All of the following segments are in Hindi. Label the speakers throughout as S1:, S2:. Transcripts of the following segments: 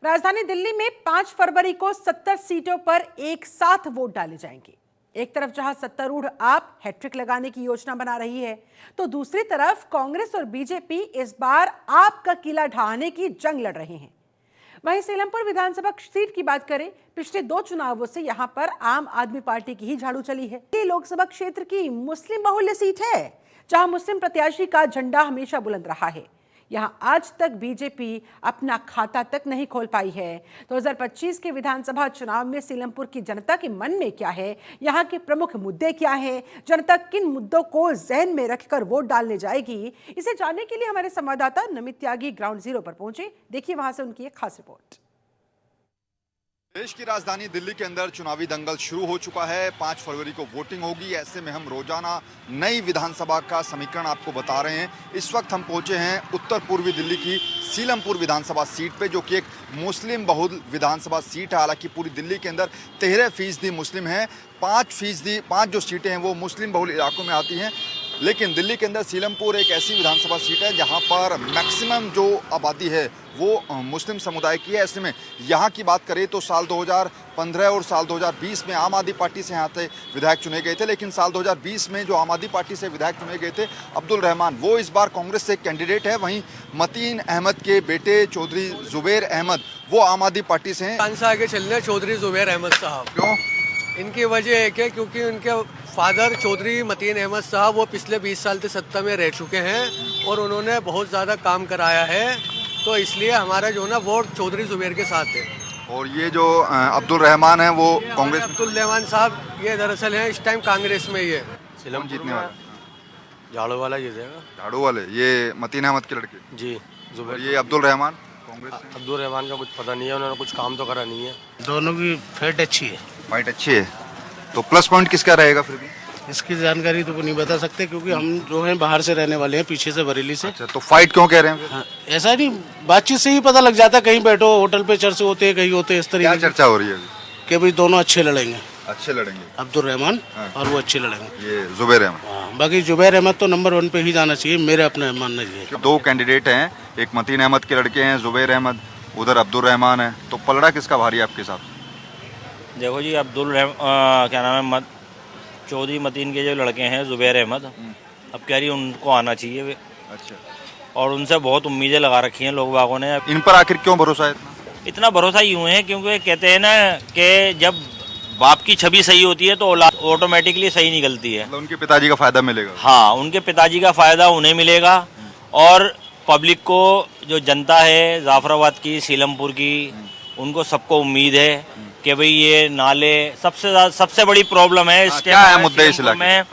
S1: राजधानी दिल्ली में 5 फरवरी को 70 सीटों पर एक साथ वोट डाले जाएंगे। एक तरफ जहां सत्तारूढ़ आप हैट्रिक लगाने की योजना बना रही है, तो दूसरी तरफ कांग्रेस और बीजेपी इस बार आप का किला ढहाने की जंग लड़ रहे हैं। वहीं सीलमपुर विधानसभा सीट की बात करें, पिछले 2 चुनावों से यहां पर आम आदमी पार्टी की ही झाड़ू चली है। ये लोकसभा क्षेत्र की मुस्लिम बहुल्य सीट है, जहां मुस्लिम प्रत्याशी का झंडा हमेशा बुलंद रहा है। यहां आज तक बीजेपी अपना खाता तक नहीं खोल पाई है। 2025 के विधानसभा चुनाव में सीलमपुर की जनता के मन में क्या है, यहां के प्रमुख मुद्दे क्या है, जनता किन मुद्दों को जहन में रखकर वोट डालने जाएगी, इसे जानने के लिए हमारे संवाददाता नमित त्यागी ग्राउंड जीरो पर पहुंचे। देखिए वहां से उनकी एक खास रिपोर्ट।
S2: देश की राजधानी दिल्ली के अंदर चुनावी दंगल शुरू हो चुका है। 5 फरवरी को वोटिंग होगी। ऐसे में हम रोजाना नई विधानसभा का समीकरण आपको बता रहे हैं। इस वक्त हम पहुंचे हैं उत्तर पूर्वी दिल्ली की सीलमपुर विधानसभा सीट पे, जो कि एक मुस्लिम बहुल विधानसभा सीट है। हालांकि पूरी दिल्ली के अंदर 13% मुस्लिम हैं, 5 जो सीटें हैं वो मुस्लिम बहुल इलाकों में आती हैं। लेकिन दिल्ली के अंदर सीलमपुर एक ऐसी विधानसभा सीट है जहां पर मैक्सिमम जो आबादी है वो मुस्लिम समुदाय की है। ऐसे में यहाँ की बात करें तो साल 2015 और साल 2020 में आम आदमी पार्टी से यहाँ से विधायक चुने गए थे, लेकिन साल 2020 में जो आम आदमी पार्टी से विधायक चुने गए थे अब्दुल रहमान, वो इस बार कांग्रेस से कैंडिडेट है। वहीं मतीन अहमद के बेटे चौधरी जुबैर अहमद वो आम आदमी पार्टी से हैं।
S3: से आगे चलने चौधरी जुबैर अहमद साहब।
S2: क्यों?
S3: इनकी वजह एक है क्योंकि उनके फादर चौधरी मतीन अहमद साहब वो पिछले 20 साल से सत्ता में रह चुके हैं और उन्होंने बहुत ज़्यादा काम कराया है, तो इसलिए हमारा जो ना वोट चौधरी जुबैर के साथ है।
S2: और ये जो अब्दुल रहमान है वो कांग्रेस,
S3: अब्दुल रहमान साहब ये दरअसल है इस टाइम कांग्रेस में ही है।
S2: कौन जीतने वाला?
S3: झाड़ू वाला जीतेगा।
S2: झाड़ू वाले ये मतीन अहमद के लड़के
S3: जी जुबैर।
S2: ये अब्दुल रहमान कांग्रेस से।
S3: अब्दुल रहमान का कुछ पता नहीं है, उन्होंने कुछ काम तो करा नहीं है।
S4: दोनों की फाइट अच्छी है।
S2: फाइट अच्छी है, तो प्लस पॉइंट किसका रहेगा फिर भी?
S4: इसकी जानकारी तो नहीं बता सकते क्योंकि हम जो हैं बाहर से रहने वाले हैं, पीछे से बरेली से।
S2: अच्छा, तो फाइट क्यों कह रहे हैं फिर?
S4: हाँ, ऐसा नहीं, बातचीत से ही पता लग जाता है। कहीं बैठो होटल पे चर्चा होते हैं, कहीं होते हैं इस
S2: क्या
S4: तरीके
S2: चर्चा हो रही है अभी?
S4: कि भाई दोनों अच्छे लड़ेंगे,
S2: अच्छे लड़ेंगे
S4: अब्दुल रहमान
S2: हाँ।
S4: और वो अच्छे लड़ेंगे।
S2: ये जुबैर अहमद।
S4: हाँ, बाकी जुबैर अहमद तो नंबर 1 पे ही जाना चाहिए, मेरे अपने मानना चाहिए।
S2: 2 कैंडिडेट हैं, एक मतीन अहमद के लड़के हैं जुबैर अहमद, उधर अब्दुल रहमान है, तो पलड़ा किसका भारी है आपके साथ?
S5: देखो जी, क्या नाम है, चौधरी मतीन के जो लड़के हैं जुबैर अहमद, अब कह रही उनको आना चाहिए।
S2: अच्छा,
S5: और उनसे बहुत उम्मीदें लगा रखी हैं लोग बागों ने।
S2: इन पर आखिर क्यों भरोसा है
S5: इतना भरोसा यूँ है क्योंकि कहते हैं ना कि जब बाप की छवि सही होती है तो औलाद ऑटोमेटिकली सही निकलती है।
S2: मतलब उनके पिताजी का फायदा मिलेगा?
S5: हाँ, उनके पिताजी का फायदा उन्हें मिलेगा और पब्लिक को, जो जनता है जाफराबाद की, सीलमपुर की, उनको सबको उम्मीद है कि भाई ये नाले सबसे बड़ी प्रॉब्लम है इस
S2: क्या है मुद्दे इस इलाके में?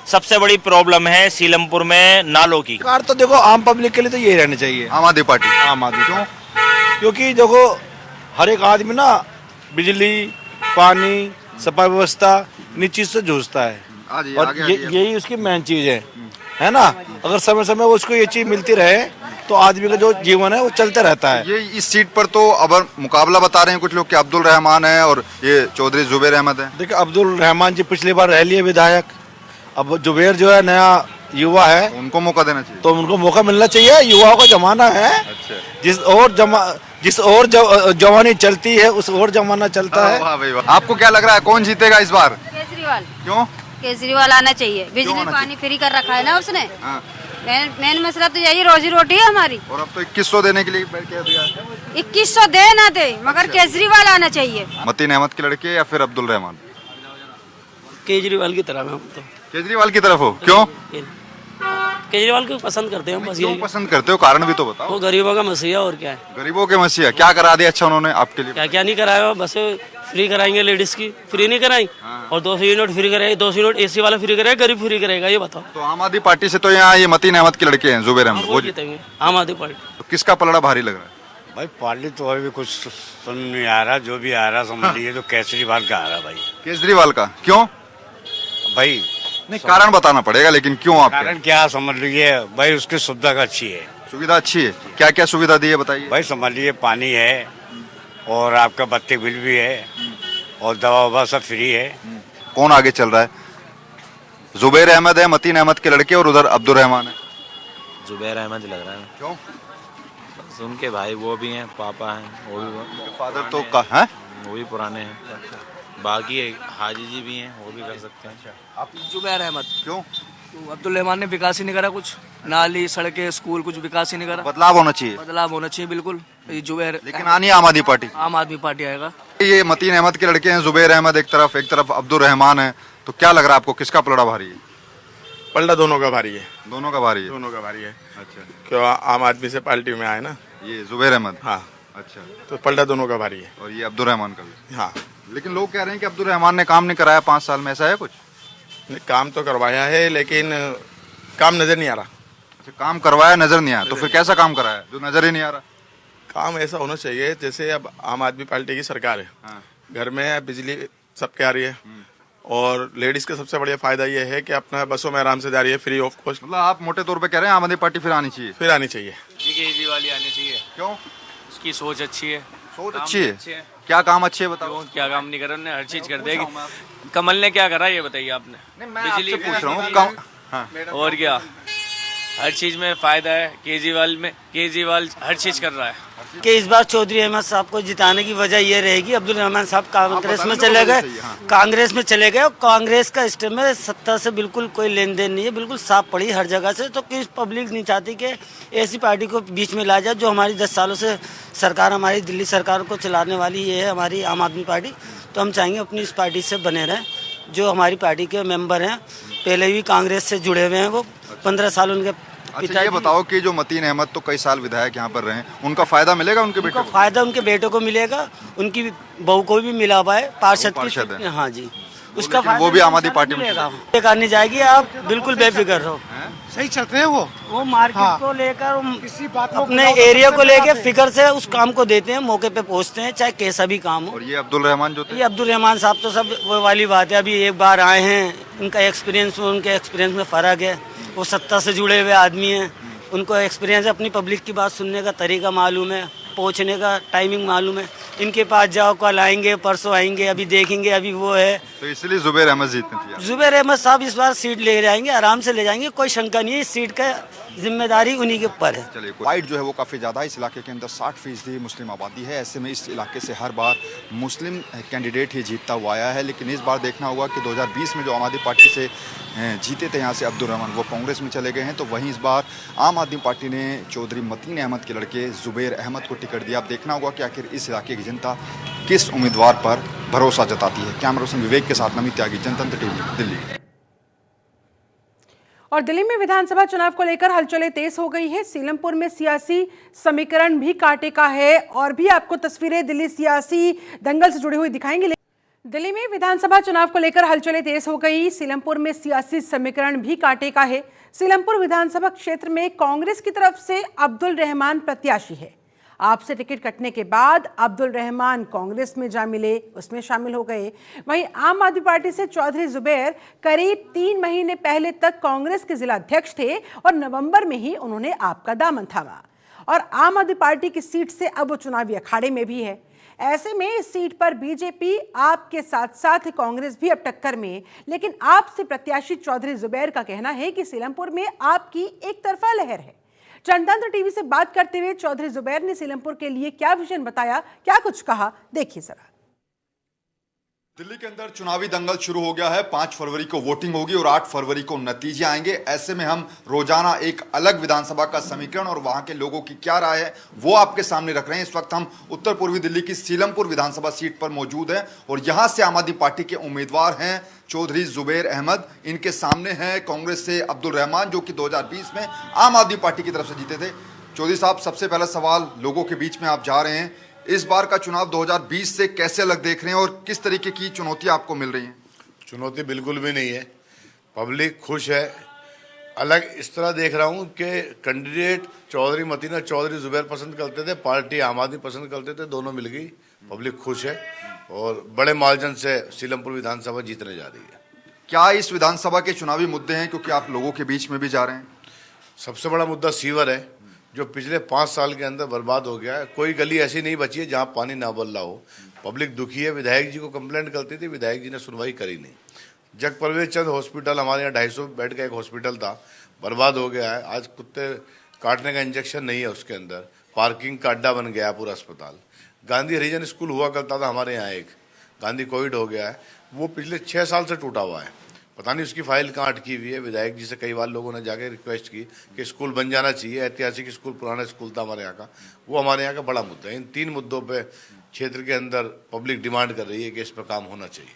S5: सबसे बड़ी प्रॉब्लम है सीलमपुर में नालों की।
S6: सरकार तो देखो आम पब्लिक के लिए तो यही रहनी चाहिए,
S2: आम आदमी पार्टी।
S6: आम आदमी। क्यों? क्योंकि देखो हर एक आदमी ना बिजली, पानी, सफाई व्यवस्था इन चीज से जूझता है और यही उसकी मेन चीज है ना। अगर समय समय वो उसको ये चीज मिलती रहे तो आदमी का जो जीवन है वो चलते रहता है।
S2: ये इस सीट पर तो अब मुकाबला बता रहे हैं कुछ लोग कि अब्दुल रहमान है और ये चौधरी जुबैर अहमद है।
S6: देखिए अब्दुल रहमान जी पिछली बार रह लिए विधायक, अब जुबैर जो है नया युवा है,
S2: उनको मौका देना चाहिए।
S6: तो उनको मौका मिलना चाहिए। युवाओं का जमाना है।
S2: अच्छा।
S6: जिस और जवानी चलती है उस और जमाना चलता है।
S2: वाह भाई वाह। आपको क्या लग रहा है कौन जीतेगा इस बार?
S7: केजरीवाल।
S2: क्यों?
S7: केजरीवाल आना चाहिए, बिजली पानी फ्री कर रखा है ना उसने।
S2: हाँ।
S7: मेन मसला तो यही रोजी रोटी है हमारी।
S2: और अब तो 2100 देने के लिए कह दिया।
S7: 2100 दे ना दे मगर केजरीवाल आना चाहिए।
S2: मतीन अहमद के लड़के या फिर अब्दुल रहमान?
S8: केजरीवाल की तरफ हम तो।
S2: केजरीवाल की तरफ हो? क्यों?
S8: केजरीवाल को पसंद करते हैं हम, बस
S2: क्यों
S8: यही।
S2: पसंद करते हो, कारण भी तो बताओ।
S8: वो गरीबों का मसीहा और क्या है।
S2: गरीबों के मसीहा क्या करा दिया अच्छा उन्होंने आपके लिए?
S8: क्या क्या नहीं कराया, बस फ्री कराएंगे लेडीज की, फ्री नहीं कराई। और 200 यूनिट फ्री कराएंगे, 200 यूनिट AC वाला फ्री कराएगा, गरीब फ्री करेगा, ये बताओ।
S2: तो आम आदमी पार्टी से तो यहाँ ये मतीन अहमद के लड़के हैं जुबैर अहमद,
S8: वो जीतेंगे आम आदमी पार्टी।
S2: तो किसका पलड़ा भारी लग रहा है?
S9: भाई पार्टी तो अभी कुछ सुन नहीं आ रहा, जो भी आ रहा समझ लीजिए तो केजरीवाल का आ रहा भाई।
S2: केजरीवाल का क्यों?
S9: भाई
S2: नहीं, कारण बताना पड़ेगा, लेकिन क्यों? आप
S9: कारण क्या समझ लीजिए भाई, उसकी सुविधा का अच्छी है।
S2: सुविधा अच्छी है? क्या क्या सुविधा दी है बताइए।
S9: भाई समझ लीजिए पानी है और आपका बत्ती बिल भी है और दवा ववा सब फ्री है।
S2: कौन आगे चल रहा है? जुबैर अहमद है, मतीन अहमद के लड़के, और उधर अब्दुल रहमान है।
S5: जुबैर अहमद लग रहा है।
S2: क्यों?
S5: बस उनके भाई वो भी हैं, पापा हैं, वो भी
S2: फादर तो का है,
S5: वो भी पुराने हैं। बाकी हाजी जी भी हैं, वो भी कर सकते हैं।
S2: आप
S10: जुबैर अहमद।
S2: क्यों?
S10: तो अब्दुल रहमान ने विकास ही नहीं करा, कुछ नाली सड़कें स्कूल कुछ विकास ही नहीं करा।
S2: बदलाव होना चाहिए,
S10: बदलाव होना चाहिए बिल्कुल। ये जुबैर
S2: लेकिन आनी है आम आदमी पार्टी।
S10: आम आदमी पार्टी आएगा।
S2: ये मतीन अहमद के लड़के हैं, जुबैर अहमद एक तरफ अब्दुल रहमान है, तो क्या लग रहा है आपको किसका पलड़ा भारी है?
S6: पलड़ा दोनों का भारी है।
S2: दोनों का भारी है।
S6: दोनों का भारी है।
S2: अच्छा,
S6: क्यों आम आदमी से पार्टी में आए ना
S2: ये जुबैर अहमद।
S6: हाँ,
S2: अच्छा,
S6: तो पलड़ा दोनों का भारी है।
S2: और ये अब्दुल रहमान का भी।
S6: हाँ,
S2: लेकिन लोग कह रहे हैं कि अब्दुल रहमान ने काम नहीं कराया 5 साल में, ऐसा है कुछ?
S6: नहीं, काम तो करवाया है लेकिन काम नजर नहीं आ रहा।
S2: अच्छा, काम करवाया नजर नहीं आया, तो फिर कैसा काम कराया जो नजर ही नहीं आ रहा?
S6: काम ऐसा होना चाहिए जैसे अब आम आदमी पार्टी की सरकार है,
S2: हाँ।
S6: घर में बिजली सबके आ रही है, और लेडीज का सबसे बड़ा फायदा ये है कि अपना बसों में आराम से जा रही है, फ्री ऑफ कॉस्ट।
S2: मतलब आप मोटे तौर पे कह रहे हैं आम आदमी पार्टी फिर आनी चाहिए?
S6: फिर आनी चाहिए।
S10: केजरीवाल ही आनी चाहिए।
S2: क्यों?
S10: उसकी सोच अच्छी है।
S2: सोच अच्छी है। क्या काम अच्छे है बताओ?
S10: क्या काम नहीं करा उन्होंने, हर चीज कर देगी। कमल ने क्या करा ये बताइए आपने?
S2: नहीं, मैं आपसे पूछ रहा हूँ। हाँ।
S10: और क्या, हर चीज में फायदा है। केजरीवाल हर चीज कर रहा है।
S8: कि इस बार चौधरी अहमद साहब को जिताने की वजह ये रहेगी, अब्दुल रहमान साहब कांग्रेस में चले गए, कांग्रेस में चले गए, और कांग्रेस का इस टाइम में सत्ता से बिल्कुल कोई लेन देन नहीं है, बिल्कुल साफ पड़ी हर जगह से। तो किस पब्लिक नहीं चाहती कि ऐसी पार्टी को बीच में ला जाए जो हमारी 10 सालों से सरकार, हमारी दिल्ली सरकार को चलाने वाली ये है हमारी आम आदमी पार्टी। तो हम चाहेंगे अपनी इस पार्टी से बने रहें। जो हमारी पार्टी के मेंबर हैं पहले भी कांग्रेस से जुड़े हुए हैं, वो 15 साल उनके।
S2: अच्छा, ये बताओ कि जो मतीन अहमद तो कई साल विधायक यहाँ पर रहे, उनका फायदा मिलेगा उनके बेटे को?
S8: फायदा उनके बेटे को मिलेगा, उनकी बहू को भी मिला हुआ है, पार्षद
S2: पार्षद है।
S8: हाँ जी, उसका
S2: वो भी आम आदमी पार्टी में
S8: मिलेगा। बेकार नहीं जाएगी, आप बिल्कुल बेफिक्र रहो।
S4: सही चलते हैं वो
S8: मार्केट को लेकर किसी बात अपने एरिया को लेकर फिक्र से उस काम को देते हैं, मौके पे पहुंचते हैं, चाहे कैसा भी काम हो।
S2: और ये अब्दुल रहमान जो थे?
S8: ये अब्दुल रहमान साहब तो सब वो वाली बात है, अभी एक बार आए हैं, उनका एक्सपीरियंस, उनके एक्सपीरियंस में फ़र्क है। वो सत्ता से जुड़े हुए आदमी हैं, उनको एक्सपीरियंस है, अपनी पब्लिक की बात सुनने का तरीका मालूम है, पहुंचने का टाइमिंग मालूम है। इनके पास जाओ, कल आएंगे, परसों आएंगे, अभी देखेंगे, अभी वो है।
S2: तो इसलिए जुबैर अहमद जीतने चाहिए।
S8: जुबैर अहमद साहब इस बार सीट ले जाएंगे, आराम से ले जाएंगे, कोई शंका नहीं है। इस सीट का जिम्मेदारी उन्हीं के ऊपर है।
S2: चलिए, वाइट जो है वो काफ़ी ज़्यादा है। इस इलाके के अंदर 60% मुस्लिम आबादी है। ऐसे में इस इलाके से हर बार मुस्लिम कैंडिडेट ही जीतता हुआ आया है। लेकिन इस बार देखना होगा कि 2020 में जो आम आदमी पार्टी से जीते थे यहाँ से अब्दुल रहमान, वो कांग्रेस में चले गए हैं। तो वहीं इस बार आम आदमी पार्टी ने चौधरी मतीन अहमद के लड़के जुबैर अहमद को टिकट दिया। अब देखना होगा कि आखिर इस इलाके की जनता किस उम्मीदवार पर भरोसा जताती है। कैमरा पर्सन विवेक के साथ नमित त्यागी, जनतंत्र टीवी, दिल्ली।
S1: और दिल्ली में विधानसभा चुनाव को लेकर हलचलें तेज हो गई है। सीलमपुर में सियासी समीकरण भी कांटे का है, और भी आपको तस्वीरें दिल्ली सियासी दंगल से जुड़ी हुई दिखाएंगे। दिल्ली में विधानसभा चुनाव को लेकर हलचलें तेज हो गई। सीलमपुर में सियासी समीकरण भी कांटे का है। सीलमपुर विधानसभा क्षेत्र में कांग्रेस की तरफ से अब्दुल रहमान प्रत्याशी है। आपसे टिकट कटने के बाद अब्दुल रहमान कांग्रेस में जा मिले, उसमें शामिल हो गए। वहीं आम आदमी पार्टी से चौधरी जुबैर करीब 3 महीने पहले तक कांग्रेस के जिला अध्यक्ष थे, और नवंबर में ही उन्होंने आप का दामन थामा। और आम आदमी पार्टी की सीट से अब वो चुनावी अखाड़े में भी है। ऐसे में इस सीट पर बीजेपी आपके साथ साथ कांग्रेस भी अब टक्कर में। लेकिन आपसे प्रत्याशी चौधरी जुबैर का कहना है कि सीलमपुर में आपकी एक तरफा लहर है। जनतंत्र टीवी से बात करते हुए चौधरी जुबैर ने सीलमपुर के लिए क्या विजन बताया, क्या कुछ कहा, देखिए जरा।
S2: दिल्ली के अंदर चुनावी दंगल शुरू हो गया है। 5 फरवरी को वोटिंग होगी और 8 फरवरी को नतीजे आएंगे। ऐसे में हम रोजाना एक अलग विधानसभा का समीकरण और वहां के लोगों की क्या राय है वो आपके सामने रख रहे हैं। इस वक्त हम उत्तर पूर्वी दिल्ली की सीलमपुर विधानसभा सीट पर मौजूद हैं और यहां से आम आदमी पार्टी के उम्मीदवार हैं चौधरी जुबैर अहमद। इनके सामने हैं कांग्रेस से अब्दुल रहमान, जो कि 2020 में आम आदमी पार्टी की तरफ से जीते थे। चौधरी साहब, सबसे पहला सवाल, लोगों के बीच में आप जा रहे हैं, इस बार का चुनाव 2020 से कैसे अलग देख रहे हैं और किस तरीके की चुनौती आपको मिल रही है?
S6: चुनौती बिल्कुल भी नहीं है, पब्लिक खुश है। अलग इस तरह देख रहा हूँ कि कैंडिडेट चौधरी मतीन और चौधरी जुबैर पसंद करते थे, पार्टी आम आदमी पसंद करते थे, दोनों मिल गई, पब्लिक खुश है और बड़े मार्जिन से सीलमपुर विधानसभा जीतने जा रही है।
S2: क्या इस विधानसभा के चुनावी मुद्दे हैं, क्योंकि आप लोगों के बीच में भी जा रहे हैं?
S6: सबसे बड़ा मुद्दा सीवर है, जो पिछले 5 साल के अंदर बर्बाद हो गया है। कोई गली ऐसी नहीं बची है जहां पानी ना बल रहा हो। पब्लिक दुखी है। विधायक जी को कंप्लेंट करती थी, विधायक जी ने सुनवाई करी नहीं। जगप्रवेश चंद हॉस्पिटल, हमारे यहाँ 250 बेड का एक हॉस्पिटल था, बर्बाद हो गया है। आज कुत्ते काटने का इंजेक्शन नहीं है उसके अंदर।
S11: पार्किंग का अड्डा बन गया पूरा अस्पताल। गांधी हरिजन स्कूल हुआ करता था हमारे यहाँ, एक गांधी कोविड हो गया है, वो पिछले 6 साल से टूटा हुआ है। पता नहीं उसकी फाइल कहाँ अटकी हुई है। विधायक जी से कई बार लोगों ने जाके रिक्वेस्ट की कि स्कूल बन जाना चाहिए। ऐतिहासिक स्कूल, पुराना स्कूल था हमारे यहाँ का, वो हमारे यहाँ का बड़ा मुद्दा है। इन 3 मुद्दों पे क्षेत्र के अंदर पब्लिक डिमांड कर रही है कि इस पर काम होना चाहिए।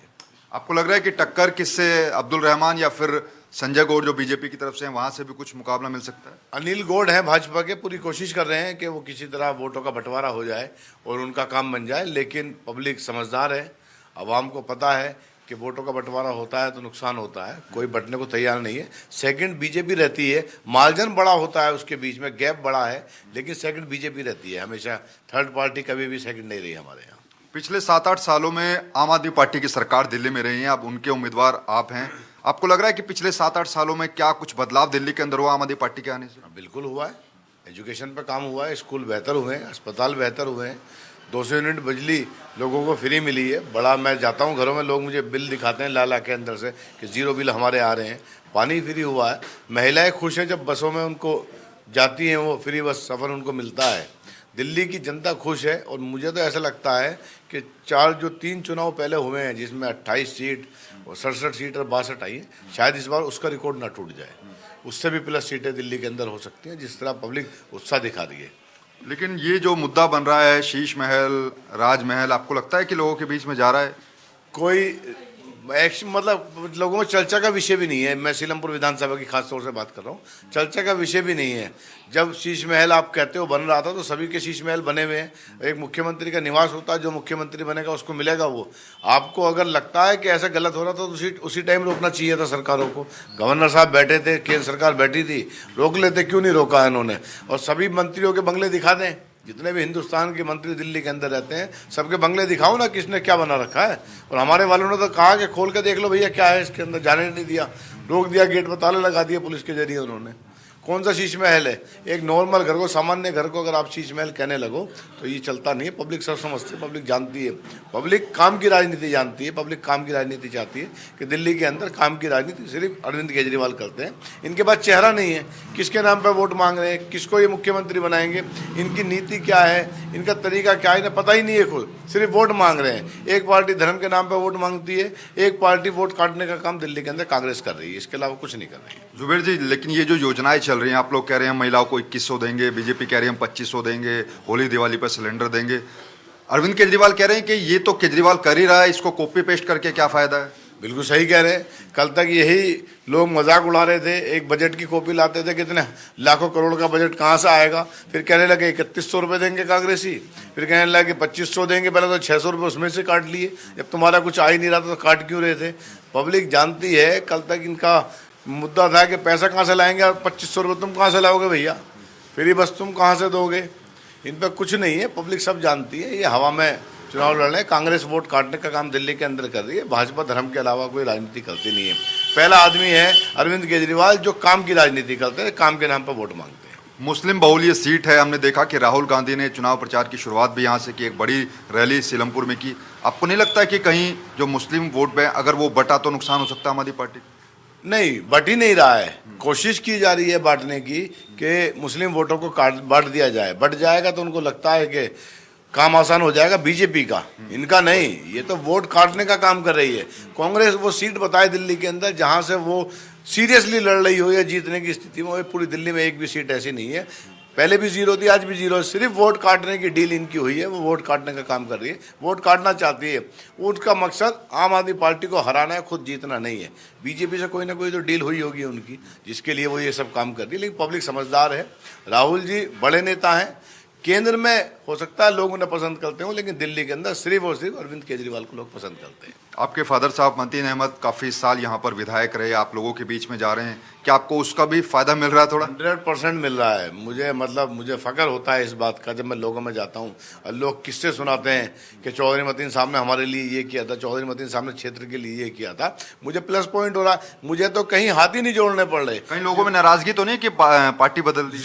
S2: आपको लग रहा है कि टक्कर किससे, अब्दुल रहमान या फिर संजय गौड़ जो बीजेपी की तरफ से हैं, वहां से भी कुछ मुकाबला मिल सकता है?
S11: अनिल गौड़ हैं भाजपा के, पूरी कोशिश कर रहे हैं कि वो किसी तरह वोटों का बंटवारा हो जाए और उनका काम बन जाए, लेकिन पब्लिक समझदार है, आवाम को पता है कि वोटों का बंटवारा होता है तो नुकसान होता है, कोई बंटने को तैयार नहीं है। सेकंड बीजेपी रहती है, मार्जिन बड़ा होता है, उसके बीच में गैप बड़ा है, लेकिन सेकंड बीजेपी रहती है हमेशा। थर्ड पार्टी कभी भी सेकंड नहीं रही हमारे यहाँ।
S2: पिछले 7-8 सालों में आम आदमी पार्टी की सरकार दिल्ली में रही है, अब उनके उम्मीदवार आप हैं। आपको लग रहा है कि पिछले 7-8 सालों में क्या कुछ बदलाव दिल्ली के अंदर हुआ आम आदमी पार्टी के आने से?
S11: बिल्कुल हुआ है, एजुकेशन पे काम हुआ है, स्कूल बेहतर हुए हैं, अस्पताल बेहतर हुए हैं, 200 यूनिट बिजली लोगों को फ्री मिली है। बड़ा, मैं जाता हूँ घरों में, लोग मुझे बिल दिखाते हैं लाला के अंदर से कि 0 बिल हमारे आ रहे हैं। पानी फ्री हुआ है, महिलाएं खुश हैं जब बसों में उनको जाती हैं, वो फ्री बस सफ़र उनको मिलता है। दिल्ली की जनता खुश है और मुझे तो ऐसा लगता है कि 3 चुनाव पहले हुए हैं जिसमें 28 सीट और 67 सीट और 62 आई है, शायद इस बार उसका रिकॉर्ड ना टूट जाए, उससे भी प्लस सीटें दिल्ली के अंदर हो सकती हैं, जिस तरह पब्लिक उत्साह दिखा रही है।
S2: लेकिन ये जो मुद्दा बन रहा है शीश महल, राजमहल, आपको लगता है कि लोगों के बीच में जा रहा है?
S11: कोई एक्शन, मतलब लोगों में चर्चा का विषय भी नहीं है। मैं सीलमपुर विधानसभा की खास तौर से बात कर रहा हूँ, चर्चा का विषय भी नहीं है। जब शीश महल आप कहते हो बन रहा था तो सभी के शीश महल बने हुए हैं। एक मुख्यमंत्री का निवास होता है, जो मुख्यमंत्री बनेगा उसको मिलेगा वो। आपको अगर लगता है कि ऐसा गलत हो रहा था तो उसी टाइम रोकना चाहिए था सरकारों को। गवर्नर साहब बैठे थे, केंद्र सरकार बैठी थी, रोक लेते, क्यों नहीं रोका इन्होंने? और सभी मंत्रियों के बंगले दिखा दें, जितने भी हिंदुस्तान के मंत्री दिल्ली के अंदर रहते हैं सबके बंगले दिखाओ ना, किसने क्या बना रखा है। और हमारे वालों ने तो कहा कि खोल के देख लो भैया क्या है इसके अंदर, जाने नहीं दिया, रोक दिया, गेट पर ताले लगा दिए पुलिस के जरिए उन्होंने। कौन सा शीश महल है? एक नॉर्मल घर को, सामान्य घर को अगर आप शीश महल कहने लगो तो ये चलता नहीं है। पब्लिक सब समझती है, पब्लिक जानती है, पब्लिक काम की राजनीति जानती है, पब्लिक काम की राजनीति चाहती है कि दिल्ली के अंदर काम की राजनीति सिर्फ अरविंद केजरीवाल करते हैं। इनके पास चेहरा नहीं है, किसके नाम पर वोट मांग रहे हैं, किसको ये मुख्यमंत्री बनाएंगे, इनकी नीति क्या है, इनका तरीका क्या है, इन्हें पता ही नहीं है। खुद सिर्फ वोट मांग रहे हैं। एक पार्टी धर्म के नाम पर वोट मांगती है, एक पार्टी वोट काटने का काम दिल्ली के अंदर कांग्रेस कर रही है, इसके अलावा कुछ नहीं कर रही है।
S2: जुबेर जी, लेकिन ये जो योजनाएं चल रही हैं, आप लोग कह रहे हैं महिलाओं को 2100 देंगे, बीजेपी कह रही है हम 2500 देंगे, होली दिवाली पर सिलेंडर देंगे। अरविंद केजरीवाल कह रहे हैं कि ये तो केजरीवाल कर ही रहा है, इसको कॉपी पेस्ट करके क्या फायदा है?
S11: बिल्कुल सही कह रहे हैं। कल तक यही लोग मजाक उड़ा रहे थे, एक बजट की कॉपी लाते थे, कितने लाखों करोड़ का बजट कहाँ से आएगा, फिर कहने लगे 3100 रुपये देंगे कांग्रेसी, फिर कहने लगे 2500 देंगे, पहले तो 600 रुपये उसमें से काट लिए, जब तुम्हारा कुछ आ ही नहीं रहा था तो काट क्यों रहे थे? पब्लिक जानती है। कल तक इनका मुद्दा था कि पैसा कहाँ से लाएंगे, और 2500 रुपये तुम कहाँ से लाओगे भैया, फिर बस तुम कहाँ से दोगे? इन पर कुछ नहीं है, पब्लिक सब जानती है। ये हवा में चुनाव लड़ रहे हैं, कांग्रेस वोट काटने का काम दिल्ली के अंदर कर रही है। भाजपा धर्म के अलावा कोई राजनीति करती नहीं है। पहला आदमी है अरविंद केजरीवाल जो काम की राजनीति करते हैं, काम के नाम पर वोट मांगते हैं।
S2: मुस्लिम बहुल ये सीट है, हमने देखा कि राहुल गांधी ने चुनाव प्रचार की शुरुआत भी यहाँ से की, एक बड़ी रैली सीलमपुर में की। आपको नहीं लगता कि कहीं जो मुस्लिम वोट में अगर वो बटा तो नुकसान हो सकता है आम आदमी पार्टी?
S11: नहीं, बट ही नहीं रहा है, कोशिश की जा रही है बांटने की कि मुस्लिम वोटों को बांट दिया जाए। बट जाएगा तो उनको लगता है कि काम आसान हो जाएगा बीजेपी का, इनका नहीं। ये तो वोट काटने का काम कर रही है। कांग्रेस वो सीट बताए दिल्ली के अंदर जहां से वो सीरियसली लड़ रही हो या जीतने की स्थिति में, वो पूरी दिल्ली में एक भी सीट ऐसी नहीं है। पहले भी 0 थी, आज भी 0। सिर्फ वोट काटने की डील इनकी हुई है, वो वोट काटने का काम कर रही है, वोट काटना चाहती है। उनका मकसद आम आदमी पार्टी को हराना है, खुद जीतना नहीं है। बीजेपी से कोई ना कोई तो डील हुई होगी उनकी, जिसके लिए वो ये सब काम कर रही है। लेकिन पब्लिक समझदार है, राहुल जी बड़े नेता हैं। केंद्र में हो सकता है लोग उन्हें पसंद करते हो, लेकिन दिल्ली के अंदर सिर्फ और सिर्फ अरविंद केजरीवाल को लोग पसंद करते हैं।
S2: आपके फादर साहब मतीन अहमद काफ़ी साल यहाँ पर विधायक रहे, आप लोगों के बीच में जा रहे हैं, क्या आपको उसका भी फायदा मिल रहा है? थोड़ा
S11: 100% मिल रहा है मुझे फ़ख्र होता है इस बात का जब मैं लोगों में जाता हूँ और लोग किस्से सुनाते हैं कि चौधरी मतीन साहब ने हमारे लिए ये किया था, चौधरी मतीन साहब ने क्षेत्र के लिए ये किया था। मुझे प्लस पॉइंट हो रहा है, मुझे तो कहीं हाथ ही नहीं जोड़ने पड़ रहे।
S2: कई लोगों में नाराजगी तो नहीं कि पार्टी बदल दी?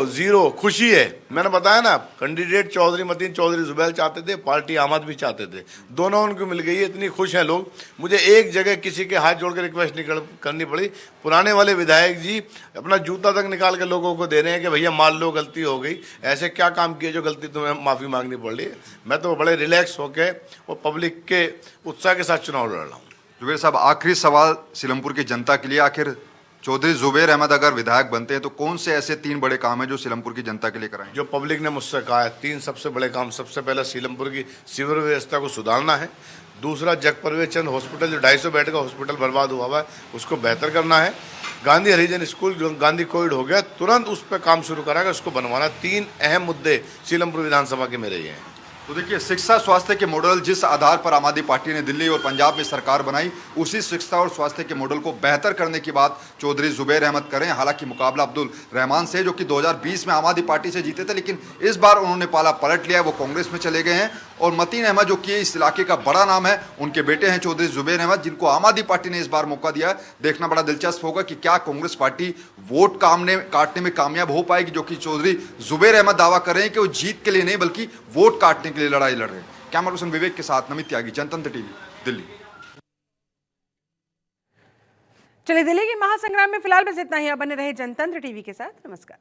S11: जीरो खुशी है। मैंने बताया ना, कैंडिडेट चौधरी मतीन चौधरी जुबैल चाहते थे, पार्टी आम आदमी चाहते थे, दोनों उनको मिल गई है। इतनी खुश हैं लोग, मुझे एक जगह किसी के हाथ जोड़ के रिक्वेस्ट नहीं करनी पड़ी। पुराने वाले विधायक जी अपना जूता तक निकाल के लोगों को दे रहे हैं कि भैया मान लो गलती हो गई, ऐसे क्या काम किए जो गलती तुम्हें माफ़ी मांगनी पड़ रही है। मैं तो बड़े रिलैक्स होके और पब्लिक के उत्साह के साथ चुनाव लड़ रहा हूँ।
S2: जुबैर साहब, आखिरी सवाल सीलमपुर की जनता के लिए, आखिर चौधरी जुबैर अहमद अगर विधायक बनते हैं तो कौन से ऐसे 3 बड़े काम हैं जो सीलमपुर की जनता के लिए कराएंगे?
S11: जो पब्लिक ने मुझसे कहा है 3 सबसे बड़े काम, सबसे पहला सीलमपुर की सीवर व्यवस्था को सुधारना है, दूसरा जगपरवेज चंद हॉस्पिटल जो 250 बेड का हॉस्पिटल बर्बाद हुआ है उसको बेहतर करना है, गांधी हरिजन स्कूल जो गांधी कोविड हो गया तुरंत उस पर काम शुरू कराएगा, उसको बनवाना। 3 अहम मुद्दे सीलमपुर विधानसभा के मेरे ये हैं।
S2: तो देखिए, शिक्षा स्वास्थ्य के मॉडल जिस आधार पर आम आदमी पार्टी ने दिल्ली और पंजाब में सरकार बनाई, उसी शिक्षा और स्वास्थ्य के मॉडल को बेहतर करने की बात चौधरी जुबैर अहमद करें। हालांकि मुकाबला अब्दुल रहमान से, जो कि 2020 में आम आदमी पार्टी से जीते थे, लेकिन इस बार उन्होंने पाला पलट लिया, वो कांग्रेस में चले गए हैं। और मतीन अहमद, जो कि इस इलाके का बड़ा नाम है, उनके बेटे हैं चौधरी जुबैर अहमद, जिनको आम आदमी पार्टी ने इस बार मौका दिया। देखना बड़ा दिलचस्प होगा कि क्या कांग्रेस पार्टी वोट काटने में कामयाब हो पाएगी, जो कि चौधरी जुबैर अहमद दावा कर रहे हैं कि वो जीत के लिए नहीं बल्कि वोट काटने के लिए लड़ाई लड़ रहे हैं। कैमरा पर्सन विवेक के साथ नमित त्यागी, जनतंत्र टीवी, दिल्ली।
S1: चलिए, दिल्ली के महासंग्राम में फिलहाल बस इतना ही। आप बने रहे जनतंत्र टीवी के साथ। नमस्कार।